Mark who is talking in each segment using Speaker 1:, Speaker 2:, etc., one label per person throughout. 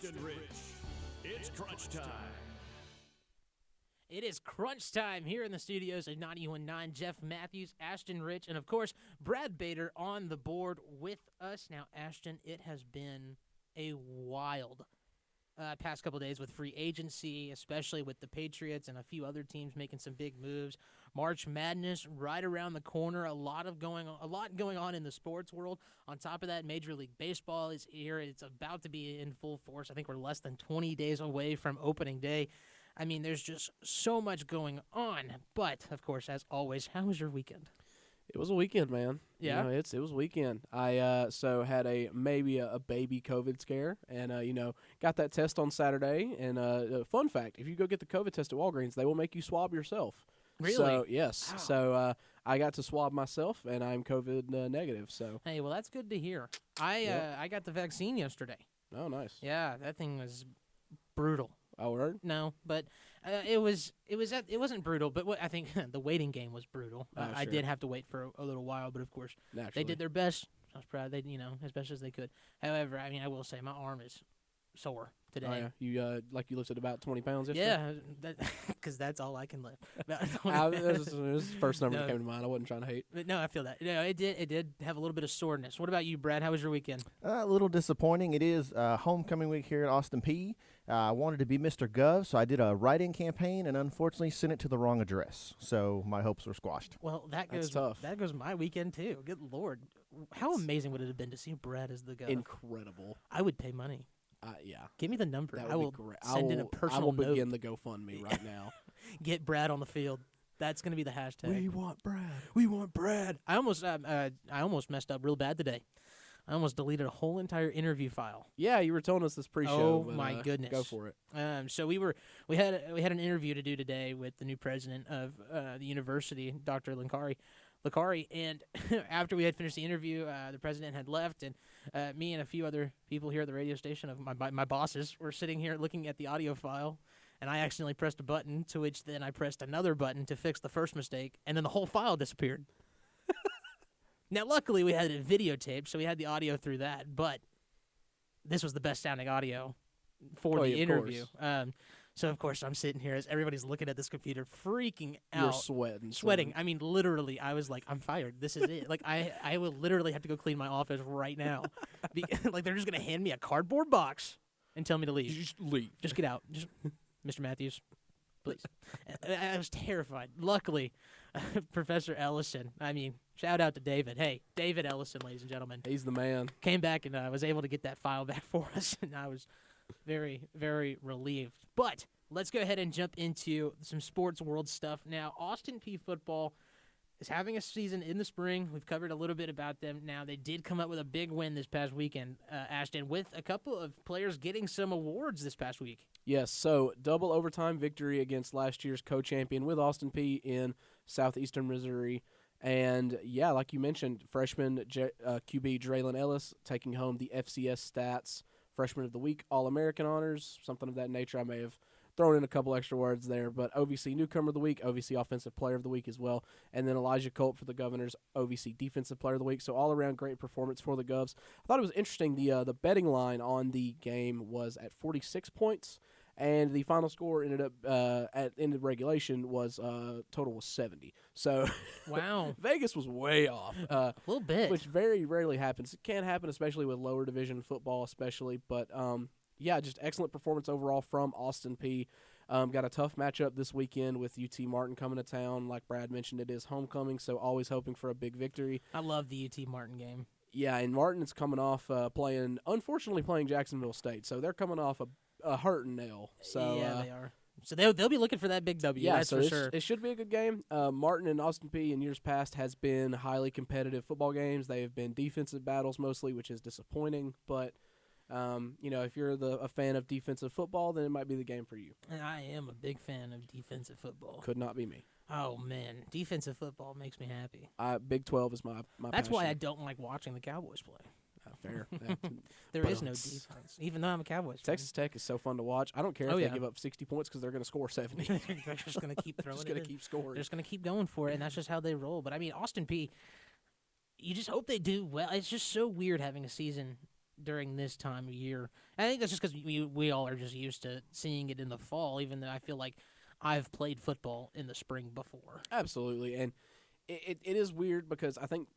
Speaker 1: Ashton Rich. It's crunch time.
Speaker 2: It is crunch time here in the studios of 91.9. Jeff Matthews, Ashton Rich, and of course, Brad Bader on the board with us. Now, Ashton, it has been a wild past couple days with free agency, especially with the Patriots and a few other teams making some big moves. March Madness right around the corner. A lot going on in the sports world. On top of that, Major League Baseball is here. It's about to be in full force. I think we're less than 20 days away from opening day. I mean, there's just so much going on. But, of course, as always, how was your weekend?
Speaker 3: It was a weekend, man.
Speaker 2: Yeah?
Speaker 3: You know, it was a weekend. I had a baby COVID scare, and got that test on Saturday. And fun fact: if you go get the COVID test at Walgreens, they will make you swab yourself.
Speaker 2: Really?
Speaker 3: So yes.
Speaker 2: Wow.
Speaker 3: So I got to swab myself, and I'm COVID negative. So
Speaker 2: Hey, well, that's good to hear. I got the vaccine yesterday.
Speaker 3: oh, nice.
Speaker 2: Yeah, that thing was brutal.
Speaker 3: I heard.
Speaker 2: No, but it wasn't brutal. But I think the waiting game was brutal.
Speaker 3: Oh,
Speaker 2: I
Speaker 3: sure.
Speaker 2: did have to wait for a little while, but of course
Speaker 3: Naturally.
Speaker 2: they did their best. I was proud. They as best as they could. However, I mean, I will say my arm is sore today.
Speaker 3: Oh, yeah. You lifted about 20 pounds yesterday?
Speaker 2: Yeah, because that's all I can lift. About 20
Speaker 3: This was the first number that
Speaker 2: No.
Speaker 3: came to mind. I wasn't trying to hate.
Speaker 2: But no, I feel that. No, it did have a little bit of soreness. What about you, Brad? How was your weekend?
Speaker 4: A little disappointing. It is homecoming week here at Austin Peay. I wanted to be Mr. Gov, so I did a write-in campaign and unfortunately sent it to the wrong address. So my hopes were squashed.
Speaker 2: Well,
Speaker 3: That's
Speaker 2: goes
Speaker 3: tough.
Speaker 2: That goes my weekend too. Good Lord, how amazing would it have been to see Brad as the guy?
Speaker 3: Incredible.
Speaker 2: I would pay money.
Speaker 3: Yeah.
Speaker 2: Give me the number.
Speaker 3: That
Speaker 2: I
Speaker 3: would
Speaker 2: will
Speaker 3: be great.
Speaker 2: send in a personal
Speaker 3: I will
Speaker 2: note.
Speaker 3: begin the GoFundMe right now.
Speaker 2: Get Brad on the field. That's going to be the hashtag.
Speaker 3: want Brad.
Speaker 2: We want Brad. I almost messed up real bad today. I almost deleted a whole entire interview file.
Speaker 3: Yeah, you were telling us this pre-show.
Speaker 2: Oh,
Speaker 3: but,
Speaker 2: my goodness.
Speaker 3: Go for it.
Speaker 2: So we had an interview to do today with the new president of the university, Dr. Lankari, and after we had finished the interview, the president had left, and me and a few other people here at the radio station of my bosses were sitting here looking at the audio file, and I accidentally pressed a button, to which then I pressed another button to fix the first mistake, and then the whole file disappeared. Now, luckily, we had it videotaped, so we had the audio through that, but this was the best sounding audio for the interview. So, of course, I'm sitting here as everybody's looking at this computer, freaking out.
Speaker 3: You're sweating.
Speaker 2: Sweating. I mean, literally, I was like, I'm fired. This is it. Like, I will literally have to go clean my office right now. Like, they're just going to hand me a cardboard box and tell me to leave.
Speaker 3: Just leave.
Speaker 2: Just get out. Just, Mr. Matthews, please. I was terrified. Luckily, Professor Ellison, shout out to David. Hey, David Ellison, ladies and gentlemen.
Speaker 3: He's the man.
Speaker 2: Came back and was able to get that file back for us, and I was very, very relieved. But let's go ahead and jump into some sports world stuff. Now, Austin Peay football is having a season in the spring. We've covered a little bit about them. Now, they did come up with a big win this past weekend, Ashton, with a couple of players getting some awards this past week.
Speaker 3: Yes, so double overtime victory against last year's co-champion with Austin Peay in southeastern Missouri. And, yeah, like you mentioned, freshman QB Draylon Ellis taking home the FCS Stats Freshman of the Week All-American honors, something of that nature. I may have thrown in a couple extra words there, but OVC Newcomer of the Week, OVC Offensive Player of the Week as well, and then Elijah Colt for the Governors, OVC Defensive Player of the Week. So all-around great performance for the Govs. I thought it was interesting. The betting line on the game was at 46 points, and the final score ended up at end of regulation was total was 70. So
Speaker 2: Wow.
Speaker 3: Vegas was way off.
Speaker 2: A little bit.
Speaker 3: Which very rarely happens. It can happen, especially with lower division football, especially. But, yeah, just excellent performance overall from Austin Peay. Got a tough matchup this weekend with UT Martin coming to town. Like Brad mentioned, it is homecoming, so always hoping for a big victory.
Speaker 2: I love the UT Martin game.
Speaker 3: Yeah, and Martin is coming off unfortunately playing Jacksonville State. So they're coming off a hurting nail. So,
Speaker 2: yeah, they are. So they'll be looking for that big W.
Speaker 3: Yeah,
Speaker 2: that's
Speaker 3: so
Speaker 2: for sure.
Speaker 3: It should be a good game. Martin and Austin Peay in years past has been highly competitive football games. They have been defensive battles mostly, which is disappointing. But, if you're a fan of defensive football, then it might be the game for you.
Speaker 2: And I am a big fan of defensive football.
Speaker 3: Could not be me.
Speaker 2: Oh, man. Defensive football makes me happy.
Speaker 3: Big 12 is my
Speaker 2: That's why I
Speaker 3: passion.
Speaker 2: don't like watching the Cowboys play.
Speaker 3: Fair.
Speaker 2: There is no defense, even though I'm a Cowboys fan.
Speaker 3: Texas Tech is so fun to watch. I don't care if they give up 60 points because they're going to score 70.
Speaker 2: They're just going to keep throwing
Speaker 3: just
Speaker 2: it
Speaker 3: going
Speaker 2: in.
Speaker 3: to keep
Speaker 2: They're
Speaker 3: scoring.
Speaker 2: just going to keep going for it, and that's just how they roll. But, Austin Peay, you just hope they do well. It's just so weird having a season during this time of year. I think that's just because we all are just used to seeing it in the fall, even though I feel like I've played football in the spring before.
Speaker 3: Absolutely, and it is weird because I think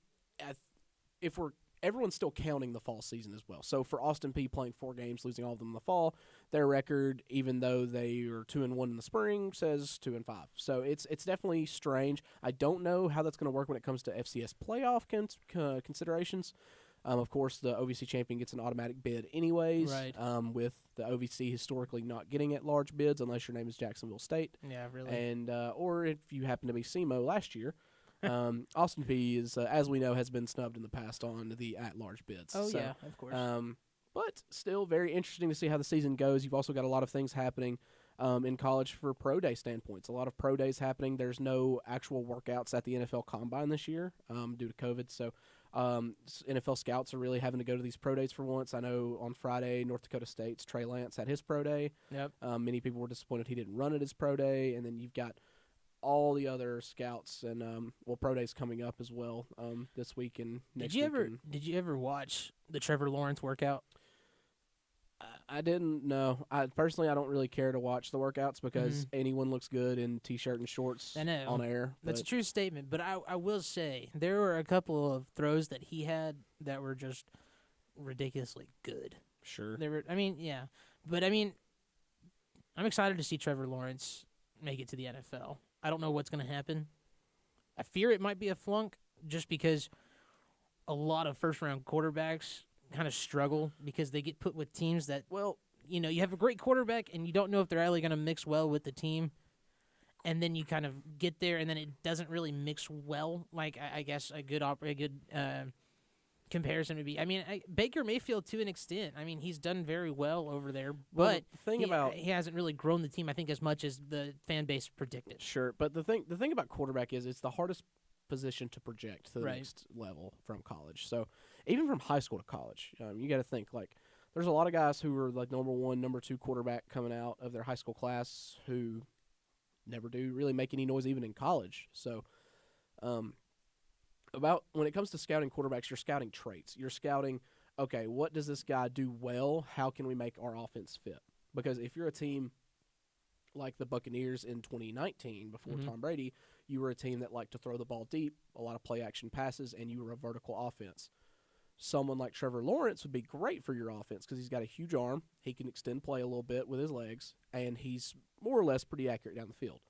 Speaker 3: if everyone's still counting the fall season as well. So for Austin Peay playing 4 games, losing all of them in the fall, their record, even though they are 2-1 in the spring, says 2-5. So it's definitely strange. I don't know how that's going to work when it comes to FCS playoff considerations. Of course, the OVC champion gets an automatic bid anyways,
Speaker 2: Right.
Speaker 3: with the OVC historically not getting at large bids unless your name is Jacksonville State.
Speaker 2: Yeah, really.
Speaker 3: And or if you happen to be SEMO last year. Austin Peay is, as we know, has been snubbed in the past on the at-large bids.
Speaker 2: Oh,
Speaker 3: So,
Speaker 2: yeah, of course.
Speaker 3: but still very interesting to see how the season goes. You've also got a lot of things happening in college for pro day standpoints. A lot of pro days happening. There's no actual workouts at the NFL Combine this year due to COVID. So NFL scouts are really having to go to these pro days for once. I know on Friday, North Dakota State's Trey Lance had his pro day.
Speaker 2: Yep.
Speaker 3: Many people were disappointed he didn't run at his pro day. And then you've got all the other scouts and pro days coming up as well this week and next week.
Speaker 2: Did you ever watch the Trevor Lawrence workout?
Speaker 3: I didn't know. I don't really care to watch the workouts because anyone looks good in t-shirt and shorts
Speaker 2: I know.
Speaker 3: on air.
Speaker 2: That's a true statement, but I will say there were a couple of throws that he had that were just ridiculously good.
Speaker 3: Sure.
Speaker 2: But I'm excited to see Trevor Lawrence make it to the NFL. I don't know what's going to happen. I fear it might be a flunk just because a lot of first-round quarterbacks kind of struggle because they get put with teams that, you have a great quarterback and you don't know if they're really going to mix well with the team. And then you kind of get there and then it doesn't really mix well. Like, I guess a good comparison would be, Baker Mayfield to an extent. He's done very well over there, but he hasn't really grown the team, I think, as much as the fan base predicted.
Speaker 3: Sure, but the thing about quarterback is it's the hardest position to project to the next level from college. So even from high school to college, you got to think, like, there's a lot of guys who are like number 1, number 2 quarterback coming out of their high school class who never do really make any noise even in college. So about when it comes to scouting quarterbacks, you're scouting traits. You're scouting, okay, what does this guy do well? How can we make our offense fit? Because if you're a team like the Buccaneers in 2019 before Tom Brady, you were a team that liked to throw the ball deep, a lot of play-action passes, and you were a vertical offense. Someone like Trevor Lawrence would be great for your offense because he's got a huge arm. He can extend play a little bit with his legs, and he's more or less pretty accurate down the field.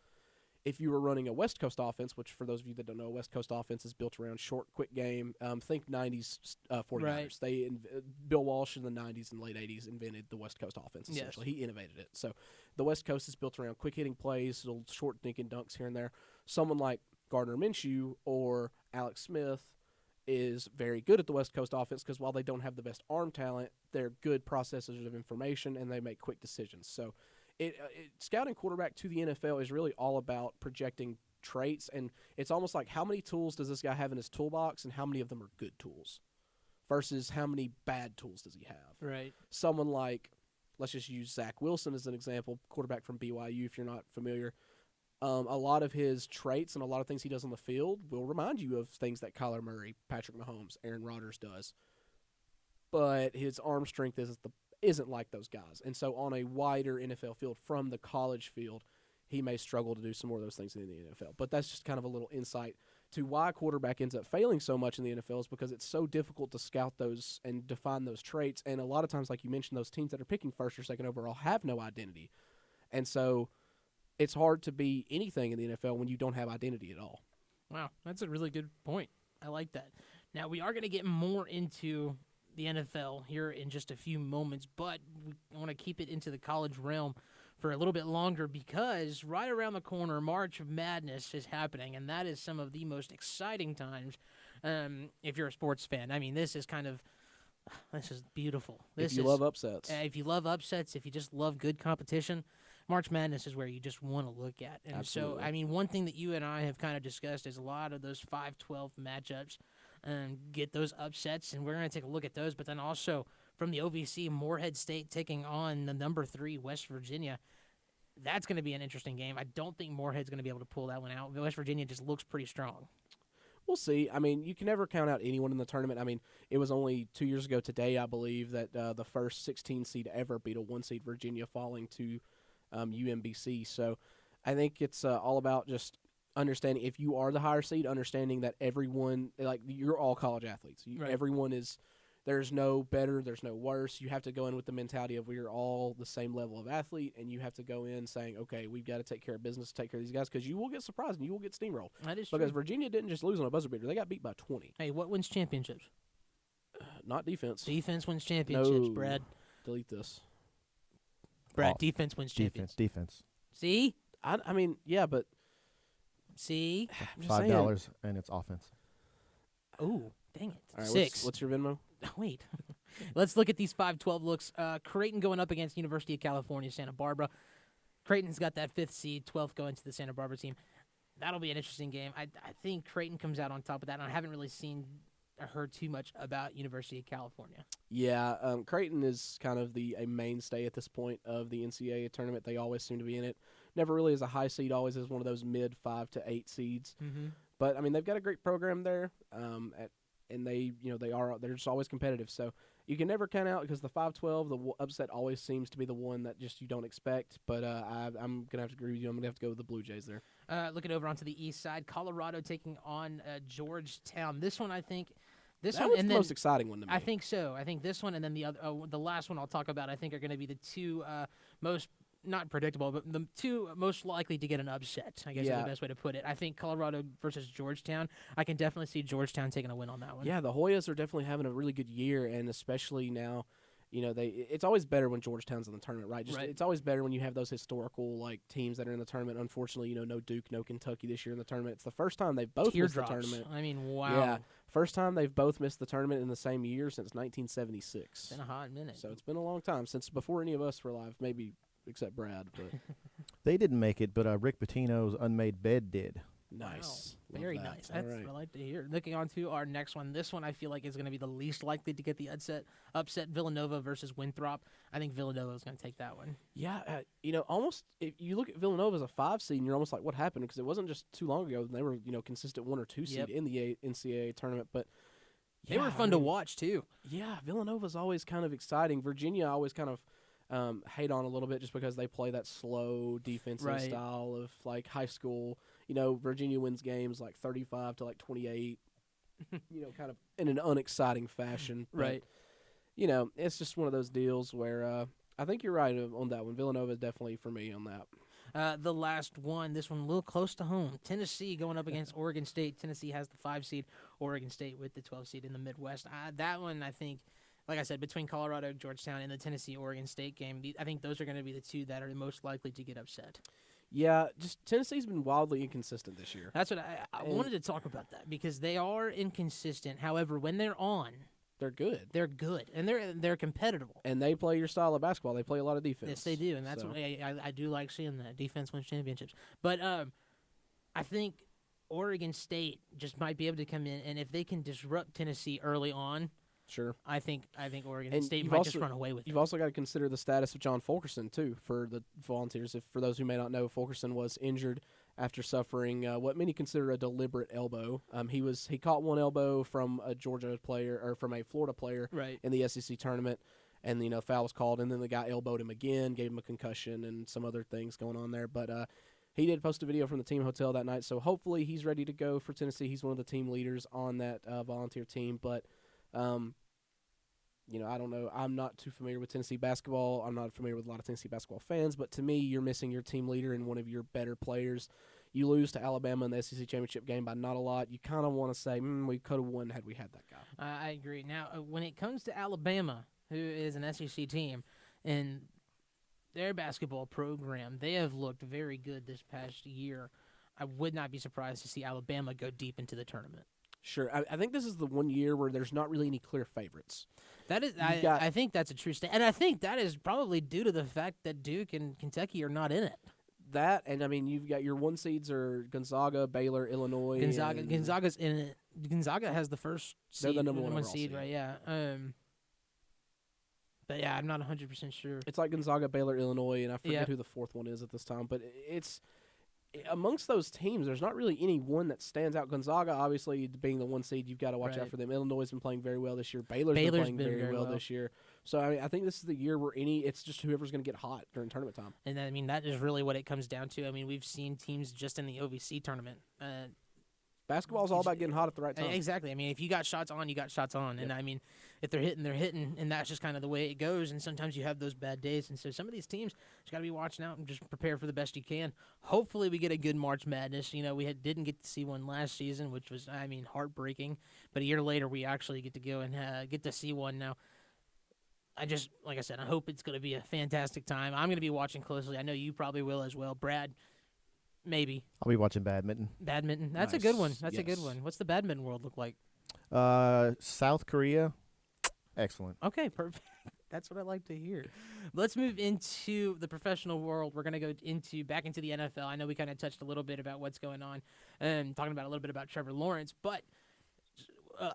Speaker 3: If you were running a West Coast offense, which for those of you that don't know, West Coast offense is built around short, quick game. Think 90s 49ers.
Speaker 2: Right.
Speaker 3: Bill Walsh in the 90s and late 80s invented the West Coast offense, essentially. Yes. He innovated it. So the West Coast is built around quick-hitting plays, little short dink and dunks here and there. Someone like Gardner Minshew or Alex Smith is very good at the West Coast offense because while they don't have the best arm talent, they're good processors of information and they make quick decisions. So scouting quarterback to the NFL is really all about projecting traits, and it's almost like how many tools does this guy have in his toolbox and how many of them are good tools versus how many bad tools does he have.
Speaker 2: Right.
Speaker 3: Someone like, let's just use Zach Wilson as an example, quarterback from BYU if you're not familiar. A lot of his traits and a lot of things he does on the field will remind you of things that Kyler Murray, Patrick Mahomes, Aaron Rodgers does. But his arm strength isn't like those guys. And so on a wider NFL field from the college field, he may struggle to do some more of those things in the NFL. But that's just kind of a little insight to why a quarterback ends up failing so much in the NFL is because it's so difficult to scout those and define those traits. And a lot of times, like you mentioned, those teams that are picking first or second overall have no identity. And so it's hard to be anything in the NFL when you don't have identity at all.
Speaker 2: Wow, that's a really good point. I like that. Now, we are going to get more into the NFL here in just a few moments, but I want to keep it into the college realm for a little bit longer because right around the corner, March Madness is happening, and that is some of the most exciting times if you're a sports fan. This is beautiful.
Speaker 3: If you love upsets.
Speaker 2: If you love upsets, if you just love good competition, March Madness is where you just want to look at. And
Speaker 3: Absolutely.
Speaker 2: So, one thing that you and I have kind of discussed is a lot of those 5-12 matchups get those upsets, and we're going to take a look at those. But then also from the OVC, Morehead State taking on the number 3 West Virginia. That's going to be an interesting game. I don't think Morehead's going to be able to pull that one out. West Virginia just looks pretty strong.
Speaker 3: We'll see. I mean, you can never count out anyone in the tournament. I mean, it was only 2 years ago today, I believe, that the first 16 seed ever beat a 1 seed Virginia, falling to UMBC. So I think it's all about just understanding, if you are the higher seed, understanding that everyone, like, you're all college athletes.
Speaker 2: Right.
Speaker 3: Everyone is. There's no better, there's no worse. You have to go in with the mentality of we're all the same level of athlete, and you have to go in saying, okay, we've got to take care of business, take care of these guys, because you will get surprised and you will get steamrolled.
Speaker 2: That is
Speaker 3: Because
Speaker 2: true.
Speaker 3: Virginia didn't just lose on a buzzer beater. They got beat by 20.
Speaker 2: Hey, what wins championships?
Speaker 3: Not defense.
Speaker 2: Defense wins championships,
Speaker 3: No.
Speaker 2: Brad.
Speaker 3: Delete this.
Speaker 2: Brad,
Speaker 4: Oh,
Speaker 2: defense wins champions.
Speaker 4: Defense.
Speaker 2: See?
Speaker 3: I mean, yeah, but
Speaker 2: See?
Speaker 3: I'm just saying.
Speaker 4: $5 and it's offense.
Speaker 2: Ooh, dang it.
Speaker 3: All right,
Speaker 2: 6.
Speaker 3: What's your Venmo?
Speaker 2: Wait. Let's look at these 5-12 looks. Creighton going up against University of California, Santa Barbara. Creighton's got that 5th seed, 12th going to the Santa Barbara team. That'll be an interesting game. I think Creighton comes out on top of that, and I haven't really seen or heard too much about University of California.
Speaker 3: Yeah, Creighton is kind of a mainstay at this point of the NCAA tournament. They always seem to be in it. Never really as a high seed, always as one of those mid 5 to 8 seeds.
Speaker 2: Mm-hmm.
Speaker 3: But I mean, they've got a great program there, and they're just always competitive. So you can never count out, because the 5-12, the upset always seems to be the one that just you don't expect. But I'm gonna have to agree with you. I'm gonna have to go with the Blue Jays there.
Speaker 2: Looking over onto the east side, Colorado taking on Georgetown. This one, I think.
Speaker 3: That was the most exciting one to me.
Speaker 2: I think so. I think this one and then the last one I'll talk about, I think, are going to be the two most, not predictable, but the two most likely to get an upset, I guess is the best way to put it. I think Colorado versus Georgetown, I can definitely see Georgetown taking a win on that one.
Speaker 3: Yeah, the Hoyas are definitely having a really good year, and especially now, it's always better when Georgetown's in the tournament, right?
Speaker 2: Right.
Speaker 3: It's always better when you have those historical teams that are in the tournament. Unfortunately, no Duke, no Kentucky this year in the tournament. It's the first time they've both missed the tournament.
Speaker 2: I mean, wow.
Speaker 3: Yeah, first time they've both missed the tournament in the same year since 1976.
Speaker 2: It's been a hot minute.
Speaker 3: So it's been a long time, since before any of us were alive, maybe except Brad. But
Speaker 4: They didn't make it, but Rick Pitino's unmade bed did.
Speaker 3: nice.
Speaker 2: Wow.
Speaker 3: Love
Speaker 2: Very
Speaker 3: that.
Speaker 2: nice.
Speaker 3: All
Speaker 2: That's
Speaker 3: right.
Speaker 2: what I like to hear. Looking on to our next one. This one I feel like is going to be the least likely to get the upset Villanova versus Winthrop. I think Villanova is going to take that one.
Speaker 3: Yeah, almost if you look at Villanova as a 5 seed, and you're almost like, what happened? Because it wasn't just too long ago they were, consistent 1 or 2 seed
Speaker 2: Yep.
Speaker 3: in the NCAA tournament. But
Speaker 2: They were fun to watch, too.
Speaker 3: Yeah, Villanova's always kind of exciting. Virginia I always kind of hate on a little bit just because they play that slow defensive
Speaker 2: Right.
Speaker 3: style of high school. Virginia wins games 35 to 28. Kind of in an unexciting fashion. But,
Speaker 2: Right.
Speaker 3: it's just one of those deals where I think you're right on that one. Villanova is definitely for me on that.
Speaker 2: The last one, this one a little close to home. Tennessee going up against Oregon State. Tennessee has the 5 seed. Oregon State with the 12 seed in the Midwest. That one, I think, like I said, between Colorado, Georgetown, and the Tennessee-Oregon State game, I think those are going to be the two that are most likely to get upset.
Speaker 3: Yeah, just Tennessee's been wildly inconsistent this year.
Speaker 2: That's what I wanted to talk about that, because they are inconsistent. However, when they're on,
Speaker 3: They're good.
Speaker 2: they're good, and they're competitive.
Speaker 3: And they play your style of basketball. They play a lot of defense.
Speaker 2: Yes, they do, and that's
Speaker 3: So-
Speaker 2: what I do like seeing that. Defense wins championships. But I think Oregon State just might be able to come in, and if they can disrupt Tennessee early on,
Speaker 3: Sure.
Speaker 2: I think Oregon
Speaker 3: And
Speaker 2: State
Speaker 3: you've
Speaker 2: might just
Speaker 3: also-
Speaker 2: run away with it.
Speaker 3: You've also got to consider the status of John Fulkerson, too, for the Volunteers. For those who may not know, Fulkerson was injured after suffering what many consider a deliberate elbow. He caught one elbow from a Georgia player, or from a Florida player,
Speaker 2: Right.
Speaker 3: in the SEC tournament, and foul was called, and then the guy elbowed him again, gave him a concussion, and some other things going on there. But he did post a video from the team hotel that night, so hopefully he's ready to go for Tennessee. He's one of the team leaders on that Volunteer team, but I don't know. I'm not too familiar with Tennessee basketball. I'm not familiar with a lot of Tennessee basketball fans, but to me, you're missing your team leader and one of your better players. You lose to Alabama in the SEC championship game by not a lot. You kind of want to say, we could have won had we had that guy.
Speaker 2: I agree. Now, when it comes to Alabama, who is an SEC team, and their basketball program, they have looked very good this past year. I would not be surprised to see Alabama go deep into the tournament.
Speaker 3: Sure. I think this is the one year where there's not really any clear favorites.
Speaker 2: That is, I think that's a true statement, and I think that is probably due to the fact that Duke and Kentucky are not in it.
Speaker 3: That, and you've got your 1 seeds are Gonzaga, Baylor, Illinois.
Speaker 2: Gonzaga's in it. Gonzaga has the first seed,
Speaker 3: They're the number one overall
Speaker 2: seed,
Speaker 3: seed.
Speaker 2: right? Yeah. But yeah, I'm not 100% sure.
Speaker 3: It's like Gonzaga, Baylor, Illinois, and I forget
Speaker 2: Yep.
Speaker 3: who the 4th one is at this time. But it's amongst those teams, there's not really any one that stands out. Gonzaga, obviously, being the 1 seed, you've got to watch out for them. Illinois has been playing very well this year. Baylor's been playing very well this year. So, I mean, I think this is the year where it's just whoever's going to get hot during tournament time.
Speaker 2: And, I mean, that is really what it comes down to. I mean, we've seen teams just in the OVC tournament.
Speaker 3: Basketball's all about getting hot at the right time.
Speaker 2: Exactly. I mean, if you got shots on, you got shots on. Yep. And, I mean, if they're hitting, they're hitting. And that's just kind of the way it goes. And sometimes you have those bad days. And so some of these teams just got to be watching out and just prepare for the best you can. Hopefully we get a good March Madness. You know, we didn't get to see one last season, which was, I mean, heartbreaking. But a year later, we actually get to go and get to see one now. Like I said, I hope it's going to be a fantastic time. I'm going to be watching closely. I know you probably will as well. Brad, maybe.
Speaker 4: I'll be watching badminton.
Speaker 2: Badminton. That's
Speaker 3: Nice.
Speaker 2: a good one. That's
Speaker 3: Yes.
Speaker 2: a good one. What's the badminton world look like?
Speaker 4: South Korea, excellent.
Speaker 2: Okay, perfect. That's what I like to hear. Let's move into the professional world. We're going to go back into the NFL. I know we kind of touched a little bit about what's going on and talking about a little bit about Trevor Lawrence, but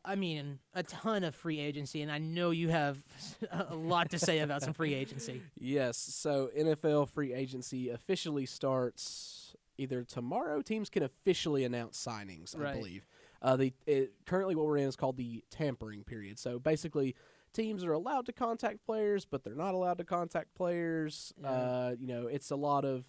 Speaker 2: I mean, a ton of free agency, and I know you have a lot to say about some free agency.
Speaker 3: Yes, so NFL free agency officially starts either tomorrow. Teams can officially announce signings, I believe. Currently what we're in is called the tampering period. So basically, teams are allowed to contact players, but they're not allowed to contact players.
Speaker 2: Yeah.
Speaker 3: It's a lot of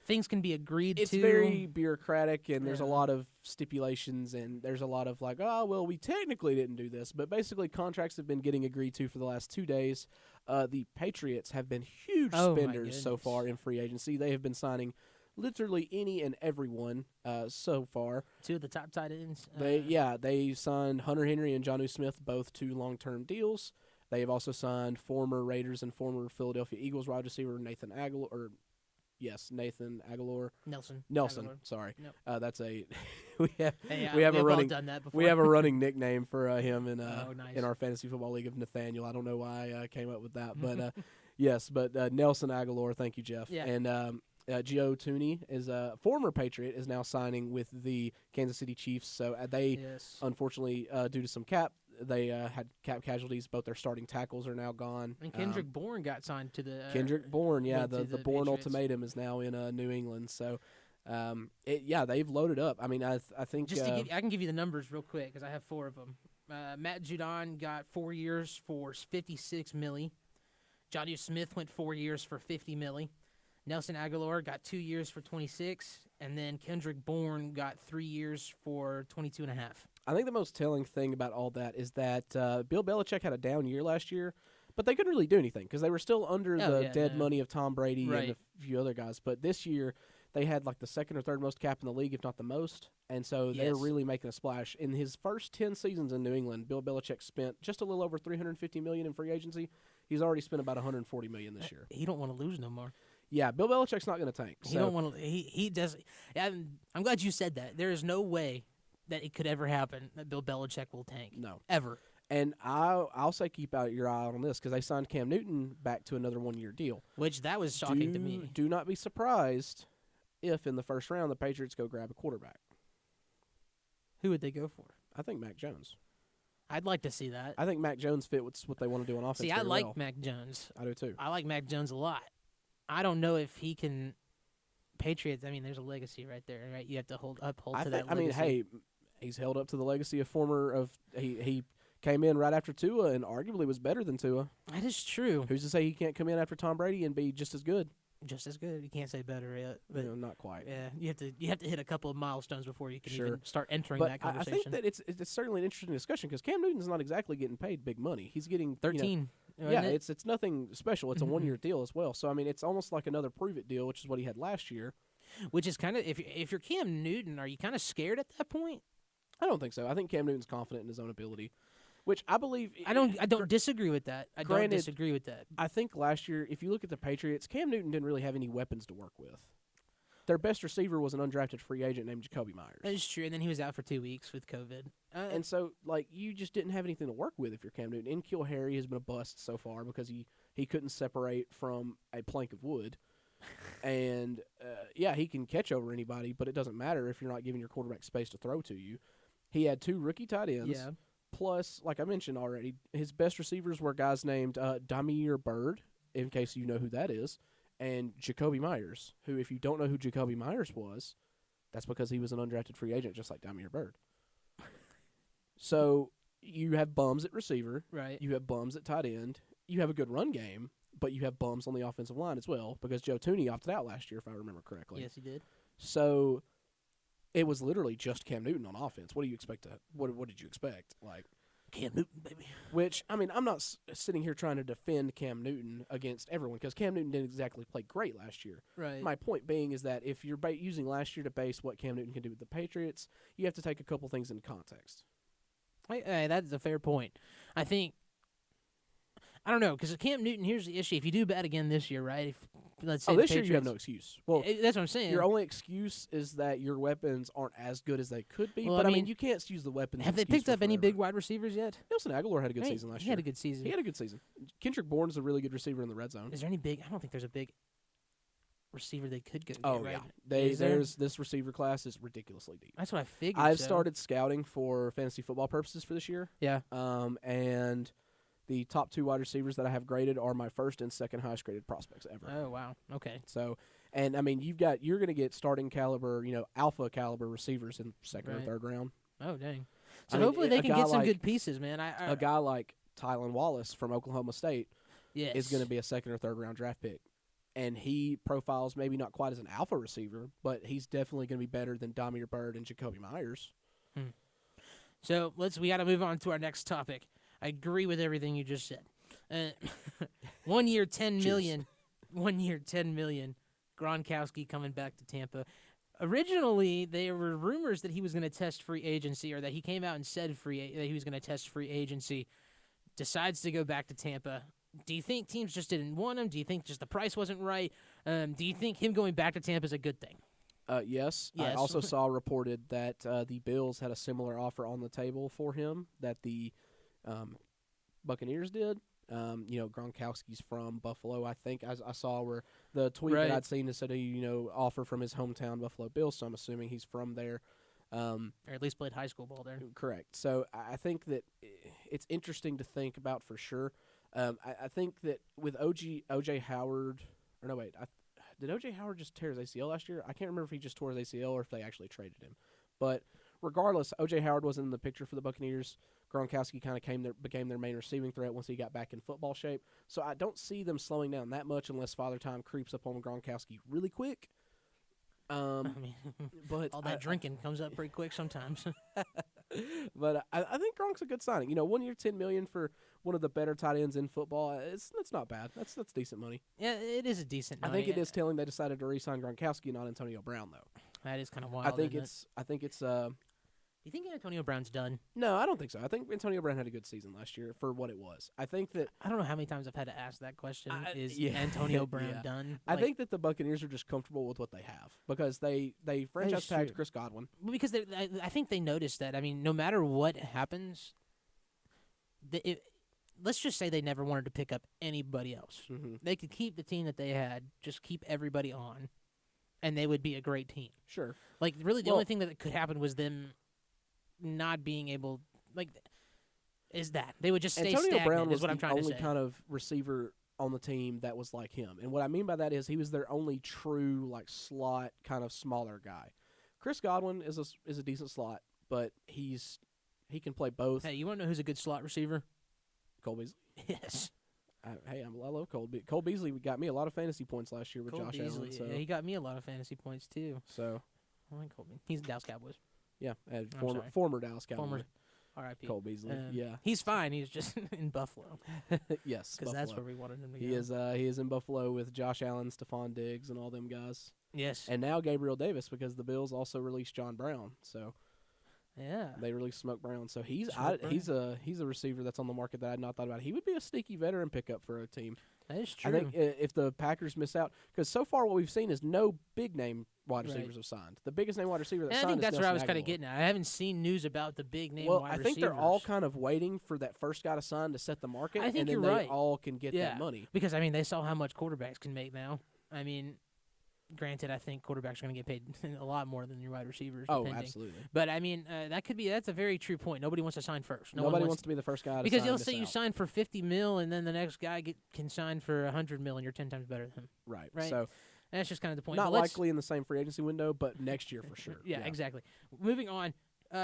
Speaker 2: things can be agreed to.
Speaker 3: It's very bureaucratic, and there's a lot of stipulations, and there's a lot of we technically didn't do this, but basically contracts have been getting agreed to for the last 2 days. The Patriots have been huge spenders so far in free agency. They have been signing literally any and everyone so far.
Speaker 2: 2 of the top tight ends.
Speaker 3: They signed Hunter Henry and Jonnu Smith, both 2 long-term deals. They have also signed former Raiders and former Philadelphia Eagles wide receiver Nathan Aguilar. Nelson.
Speaker 2: Aguilar.
Speaker 3: Sorry,
Speaker 2: Nope.
Speaker 3: That's a we have
Speaker 2: done that before.
Speaker 3: we have a running nickname for him in
Speaker 2: nice.
Speaker 3: in our fantasy football league of Nathaniel. I don't know why I came up with that, but yes, but Nelson Aguilar. Thank you, Jeff.
Speaker 2: Yeah.
Speaker 3: And Gio Tooney is a former Patriot, is now signing with the Kansas City Chiefs. So they unfortunately due to some cap. They had cap casualties. Both their starting tackles are now gone.
Speaker 2: And Kendrick Bourne got signed to the
Speaker 3: Kendrick Bourne, the Bourne
Speaker 2: Patriots.
Speaker 3: Ultimatum is now in New England. So, they've loaded up. I mean, I think
Speaker 2: I can give you the numbers real quick because I have 4 of them. Matt Judon got 4 years for $56 million. Jonnu Smith went 4 years for $50 million. Nelson Aguilar got 2 years for 26, and then Kendrick Bourne got 3 years for 22.5.
Speaker 3: I think the most telling thing about all that is that Bill Belichick had a down year last year, but they couldn't really do anything because they were still under money of Tom Brady and a few other guys. But this year, they had the second or third most cap in the league, if not the most, and so they're really making a splash. In his first 10 seasons in New England, Bill Belichick spent just a little over $350 million in free agency. He's already spent about $140 million this year.
Speaker 2: He don't want to lose no more.
Speaker 3: Yeah, Bill Belichick's not going to tank.
Speaker 2: He don't want to. He does. I'm glad you said that. There is no way that it could ever happen that Bill Belichick will tank.
Speaker 3: No.
Speaker 2: Ever.
Speaker 3: And I'll say keep out your eye on this because they signed Cam Newton back to another 1-year deal.
Speaker 2: Which that was shocking to me.
Speaker 3: Do not be surprised if in the first round the Patriots go grab a quarterback.
Speaker 2: Who would they go for?
Speaker 3: I think Mac Jones.
Speaker 2: I'd like to see that.
Speaker 3: I think Mac Jones fits what they want to do on offense.
Speaker 2: See, I like Mac Jones.
Speaker 3: I do too.
Speaker 2: I like Mac Jones a lot. I don't know if he can. Patriots. I mean, there's a legacy right there, right? You have to uphold to that legacy.
Speaker 3: I mean, hey, he's held up to the legacy of he came in right after Tua and arguably was better than Tua.
Speaker 2: That is true.
Speaker 3: Who's to say he can't come in after Tom Brady and be just as good?
Speaker 2: Just as good. You can't say better yet, but
Speaker 3: not quite.
Speaker 2: Yeah, you have to hit a couple of milestones before you can even start entering
Speaker 3: but
Speaker 2: that conversation.
Speaker 3: I think that it's certainly an interesting discussion because Cam Newton's not exactly getting paid big money. He's getting
Speaker 2: 13.
Speaker 3: It's nothing special. It's a 1-year deal as well. So I mean, it's almost like another prove it deal, which is what he had last year.
Speaker 2: Which is kind of if you're Cam Newton, are you kind of scared at that point?
Speaker 3: I don't think so. I think Cam Newton's confident in his own ability, which I believe.
Speaker 2: I don't disagree with that. Don't disagree with that.
Speaker 3: I think last year, if you look at the Patriots, Cam Newton didn't really have any weapons to work with. Their best receiver was an undrafted free agent named Jacoby Myers.
Speaker 2: That is true, and then he was out for 2 weeks with COVID.
Speaker 3: And so, you just didn't have anything to work with if you're Cam Newton. N'Keal Harry has been a bust so far because he couldn't separate from a plank of wood. And, he can catch over anybody, but it doesn't matter if you're not giving your quarterback space to throw to you. He had 2 rookie tight ends.
Speaker 2: Yeah.
Speaker 3: Plus, like I mentioned already, his best receivers were guys named Damiere Byrd, in case you know who that is, and Jacoby Myers, who, if you don't know who Jacoby Myers was, That's because he was an undrafted free agent, just like Damier Byrd. So you have bums at receiver.
Speaker 2: Right.
Speaker 3: You have bums at tight end. You have a good run game, but you have bums on the offensive line as well because Joe Tooney opted out last year, if I remember correctly.
Speaker 2: Yes, he did.
Speaker 3: So it was literally just Cam Newton on offense. What do you expect what did you expect? Like
Speaker 2: Cam Newton, baby.
Speaker 3: Which, I mean, I'm not sitting here trying to defend Cam Newton against everyone because Cam Newton didn't exactly play great last year.
Speaker 2: Right.
Speaker 3: My point being is that if you're using last year to base what Cam Newton can do with the Patriots, you have to take a couple things into context.
Speaker 2: Hey, that's a fair point. I don't know, because Cam Newton, here's the issue. If you do bad again this year, right? If, let's say
Speaker 3: this
Speaker 2: the
Speaker 3: year you have
Speaker 2: Patriots-
Speaker 3: no excuse. Well,
Speaker 2: that's what I'm saying.
Speaker 3: your only excuse is that your weapons aren't as good as they could be.
Speaker 2: Well,
Speaker 3: but,
Speaker 2: I
Speaker 3: I mean,
Speaker 2: mean,
Speaker 3: you can't use the weapons
Speaker 2: have they
Speaker 3: excuse
Speaker 2: picked
Speaker 3: for
Speaker 2: up any
Speaker 3: forever.
Speaker 2: big wide receivers yet?
Speaker 3: Nelson Aguilar had a good
Speaker 2: Right,
Speaker 3: season last
Speaker 2: he
Speaker 3: year.
Speaker 2: had a good season.
Speaker 3: He had a good season. Kendrick Bourne's a really good receiver in the red zone.
Speaker 2: Is there any big? I don't think there's a big receiver they could go get,
Speaker 3: Oh,
Speaker 2: right?
Speaker 3: yeah.
Speaker 2: Is there?
Speaker 3: There's this receiver class is ridiculously deep.
Speaker 2: That's what I figured.
Speaker 3: I've
Speaker 2: so.
Speaker 3: started scouting for fantasy football purposes for this year.
Speaker 2: Yeah.
Speaker 3: And the top 2 wide receivers that I have graded are my first and second highest graded prospects ever.
Speaker 2: Oh wow. Okay.
Speaker 3: So, and I mean, you're going to get starting caliber, alpha caliber receivers in second
Speaker 2: Right.
Speaker 3: or third round.
Speaker 2: Oh dang. So
Speaker 3: I mean,
Speaker 2: hopefully they
Speaker 3: a
Speaker 2: can
Speaker 3: guy
Speaker 2: get some
Speaker 3: like-
Speaker 2: good pieces, man.
Speaker 3: A guy like Tylan Wallace from Oklahoma State
Speaker 2: yes.
Speaker 3: is going to be a second or third round draft pick. And he profiles maybe not quite as an alpha receiver, but he's definitely going to be better than Damier Byrd and Jacoby Myers.
Speaker 2: So we got to move on to our next topic. I agree with everything you just said. 1 year, $10 million. 1 year, $10 million. Gronkowski coming back to Tampa. Originally, there were rumors that he was going to test free agency, or that he came out and said that he was going to test free agency. Decides to go back to Tampa. Do you think teams just didn't want him? Do you think just the price wasn't right? Do you think him going back to Tampa is a good thing?
Speaker 3: Yes. I
Speaker 2: Yes.
Speaker 3: also saw reported that the Bills had a similar offer on the table for him that the Buccaneers did. Gronkowski's from Buffalo, I think. I saw where the tweet
Speaker 2: Right.
Speaker 3: that I'd seen said offer from his hometown Buffalo Bills, so I'm assuming he's from there.
Speaker 2: Or at least played high school ball there.
Speaker 3: Correct. So I think that it's interesting to think about for sure. I think that with O.J. Howard, or no, wait, did O.J. Howard just tear his ACL last year? I can't remember if he just tore his ACL or if they actually traded him. But regardless, O.J. Howard wasn't in the picture for the Buccaneers. Gronkowski kind of became their main receiving threat once he got back in football shape. So I don't see them slowing down that much unless Father Time creeps up on Gronkowski really quick.
Speaker 2: I mean,
Speaker 3: But
Speaker 2: all that drinking comes up pretty quick sometimes.
Speaker 3: But I think Gronk's a good signing. 1 year, $10 million for one of the better tight ends in football. It's not bad. That's decent money.
Speaker 2: Yeah, it is a decent money.
Speaker 3: I think it is telling they decided to re-sign Gronkowski, not Antonio Brown, though.
Speaker 2: That is kind of wild.
Speaker 3: I think
Speaker 2: isn't
Speaker 3: it's.
Speaker 2: it? You think Antonio Brown's done?
Speaker 3: No, I don't think so. I think Antonio Brown had a good season last year for what it was. I think that
Speaker 2: I don't know how many times I've had to ask that question. Is
Speaker 3: yeah.
Speaker 2: Antonio Brown
Speaker 3: Yeah.
Speaker 2: done?
Speaker 3: I think that the Buccaneers are just comfortable with what they have because they franchise tagged
Speaker 2: true.
Speaker 3: Chris Godwin.
Speaker 2: because I think they noticed that. I mean, no matter what happens, let's just say they never wanted to pick up anybody else.
Speaker 3: Mm-hmm.
Speaker 2: They could keep the team that they had, just keep everybody on, and they would be a great team.
Speaker 3: Sure.
Speaker 2: Like, really, the
Speaker 3: Well-
Speaker 2: only thing that could happen was them not being able, is that they would just stay
Speaker 3: Antonio
Speaker 2: stagnant.
Speaker 3: Brown was
Speaker 2: is what I'm
Speaker 3: the
Speaker 2: trying
Speaker 3: only
Speaker 2: to say.
Speaker 3: kind of receiver on the team that was like him. And what I mean by that is he was their only true slot kind of smaller guy. Chris Godwin is a decent slot, but he can play both.
Speaker 2: Hey, you want to know who's a good slot receiver?
Speaker 3: Cole Beasley.
Speaker 2: Yes,
Speaker 3: I love Cole. Cole Beasley got me a lot of fantasy points last year with
Speaker 2: Cole
Speaker 3: Josh
Speaker 2: Beasley.
Speaker 3: Allen. So,
Speaker 2: Yeah, he got me a lot of fantasy points too.
Speaker 3: so
Speaker 2: I like Cole Beasley. He's Dallas Cowboys.
Speaker 3: yeah,
Speaker 2: I'm sorry.
Speaker 3: former Dallas Cowboy.
Speaker 2: Former R.I.P.
Speaker 3: Cole Beasley. Yeah.
Speaker 2: He's fine. He's just in Buffalo
Speaker 3: Yes,
Speaker 2: because that's
Speaker 3: Buffalo.
Speaker 2: where we wanted him to
Speaker 3: He
Speaker 2: go.
Speaker 3: is. He is in Buffalo with Josh Allen, Stephon Diggs, and all them guys,
Speaker 2: Yes.
Speaker 3: and now Gabriel Davis because the Bills also released John Brown. So
Speaker 2: Yeah.
Speaker 3: they released Smoke Brown. So he's
Speaker 2: Smoke Brown.
Speaker 3: he's a receiver that's on the market that I had not thought about. He would be a sneaky veteran pickup for a team.
Speaker 2: That is true.
Speaker 3: I think if the Packers miss out, because so far what we've seen is no big name wide
Speaker 2: Right.
Speaker 3: receivers have signed. The biggest name wide receiver that
Speaker 2: and I
Speaker 3: signed
Speaker 2: think
Speaker 3: is
Speaker 2: that's where I was
Speaker 3: Nelson
Speaker 2: kind of
Speaker 3: Aguilar.
Speaker 2: getting at. I haven't seen news about the big name
Speaker 3: Well,
Speaker 2: wide
Speaker 3: I think they're all
Speaker 2: receivers.
Speaker 3: kind of waiting for that first guy to sign to set the market,
Speaker 2: I think
Speaker 3: and then
Speaker 2: you're
Speaker 3: they
Speaker 2: right.
Speaker 3: all can get
Speaker 2: Yeah.
Speaker 3: that money.
Speaker 2: Because, I mean, they saw how much quarterbacks can make now. I mean, granted, I think quarterbacks are going to get paid a lot more than your wide receivers.
Speaker 3: Oh,
Speaker 2: depending.
Speaker 3: absolutely.
Speaker 2: But, I mean, that's a very true point. Nobody wants to sign first.
Speaker 3: Nobody wants to be the first guy to
Speaker 2: because
Speaker 3: sign
Speaker 2: they'll
Speaker 3: and
Speaker 2: say
Speaker 3: miss
Speaker 2: you
Speaker 3: out.
Speaker 2: sign for $50 million, and then the next guy can sign for $100 million, and you're 10 times better than him.
Speaker 3: Right.
Speaker 2: right?
Speaker 3: So
Speaker 2: And that's just kind of the point.
Speaker 3: Not
Speaker 2: But let's-
Speaker 3: likely in the same free agency window, but next year for sure.
Speaker 2: Yeah, exactly. Moving on,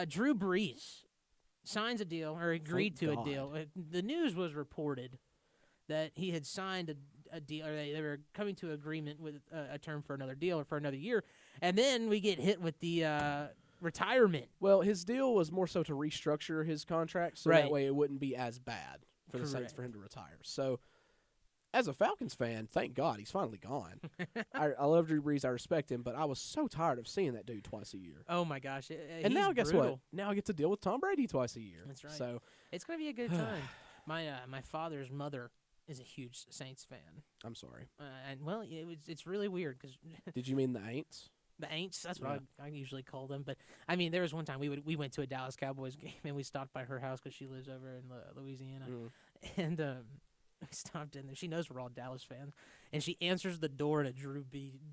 Speaker 2: Drew Brees signs a deal or agreed to
Speaker 3: God.
Speaker 2: a deal. The news was reported that he had signed a deal, or they were coming to agreement with a term for another deal or for another year, and then we get hit with the retirement.
Speaker 3: Well, his deal was more so to restructure his contract, so
Speaker 2: Right.
Speaker 3: that way it wouldn't be as bad for the Saints
Speaker 2: Correct.
Speaker 3: for him to retire. So, as a Falcons fan, thank God he's finally gone. I love Drew Brees, I respect him, but I was so tired of seeing that dude twice a year.
Speaker 2: Oh my gosh!
Speaker 3: And now, guess
Speaker 2: brutal.
Speaker 3: what? Now I get to deal with Tom Brady twice a year.
Speaker 2: That's right.
Speaker 3: So,
Speaker 2: It's gonna be a good time. My father's mother is a huge Saints fan,
Speaker 3: I'm sorry.
Speaker 2: and well, it's really weird because
Speaker 3: Did you mean the Aints?
Speaker 2: the Aints. That's what I usually call them. But I mean, there was one time we went to a Dallas Cowboys game and we stopped by her house because she lives over in Louisiana, and we stopped in there. She knows we're all Dallas fans, and she answers the door in a Drew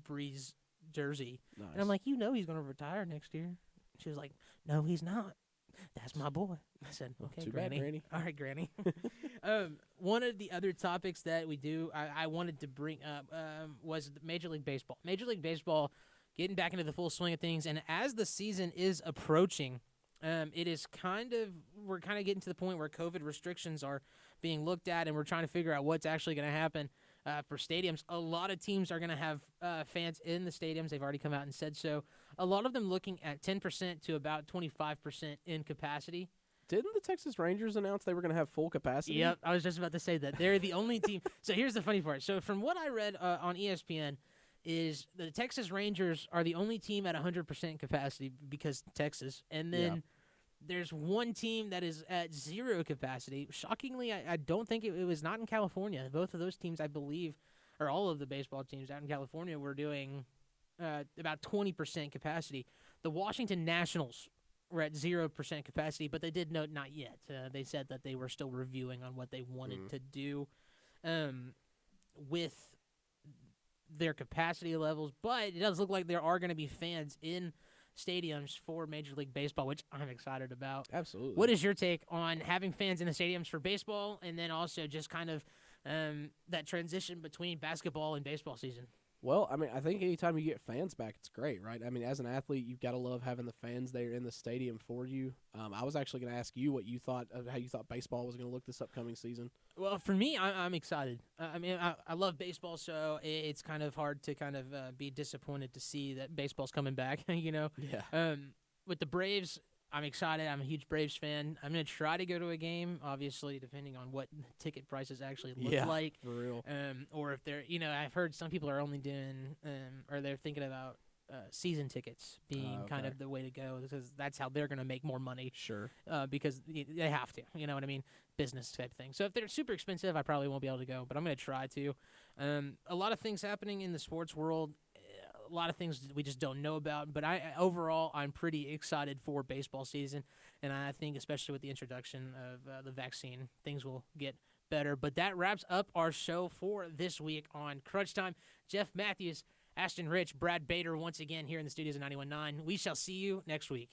Speaker 2: Brees jersey,
Speaker 3: Nice.
Speaker 2: and I'm like, he's going to retire next year. She was like, no, he's not. That's my boy. I said, okay,
Speaker 3: too bad,
Speaker 2: Granny.
Speaker 3: Granny.
Speaker 2: All right, Granny. One of the other topics that I wanted to bring up was Major League Baseball. Major League Baseball getting back into the full swing of things, and as the season is approaching, we're kind of getting to the point where COVID restrictions are being looked at, and we're trying to figure out what's actually going to happen for stadiums. A lot of teams are going to have fans in the stadiums. They've already come out and said so. A lot of them looking at 10% to about 25% in capacity.
Speaker 3: Didn't the Texas Rangers announce they were going to have full capacity?
Speaker 2: Yep, I was just about to say that. They're the only team. So here's the funny part. So from what I read on ESPN, is the Texas Rangers are the only team at 100% capacity because Texas. And then there's one team that is at 0 capacity. Shockingly, I don't think it was not in California. Both of those teams, I believe, or all of the baseball teams out in California were doing about 20% capacity. The Washington Nationals were at 0% capacity, but they did note not yet. They said that they were still reviewing on what they wanted to do with their capacity levels, but it does look like there are going to be fans in stadiums for Major League Baseball, which I'm excited about.
Speaker 3: Absolutely.
Speaker 2: What is your take on having fans in the stadiums for baseball, and then also just kind of that transition between basketball and baseball season?
Speaker 3: Well, I mean, I think anytime you get fans back, it's great, right? I mean, as an athlete, you've got to love having the fans there in the stadium for you. I was actually going to ask you what you thought of how you thought baseball was going to look this upcoming season.
Speaker 2: Well, for me, I'm excited. I mean, I love baseball, so it's kind of hard to kind of be disappointed to see that baseball's coming back, you know?
Speaker 3: Yeah.
Speaker 2: With the Braves, I'm excited. I'm a huge Braves fan. I'm going to try to go to a game, obviously, depending on what ticket prices actually look like.
Speaker 3: For real.
Speaker 2: Or if they're, I've heard some people are only doing, or they're thinking about season tickets being kind of the way to go because that's how they're going to make more money.
Speaker 3: Sure.
Speaker 2: Because they have to, you know what I mean? Business type thing. So if they're super expensive, I probably won't be able to go, but I'm going to try to. A lot of things happening in the sports world. A lot of things that we just don't know about, but overall I'm pretty excited for baseball season, and I think especially with the introduction of the vaccine, things will get better. But that wraps up our show for this week on Crunch Time. Jeff Matthews, Ashton Rich, Brad Bader once again here in the studios of 91.9. We shall see you next week.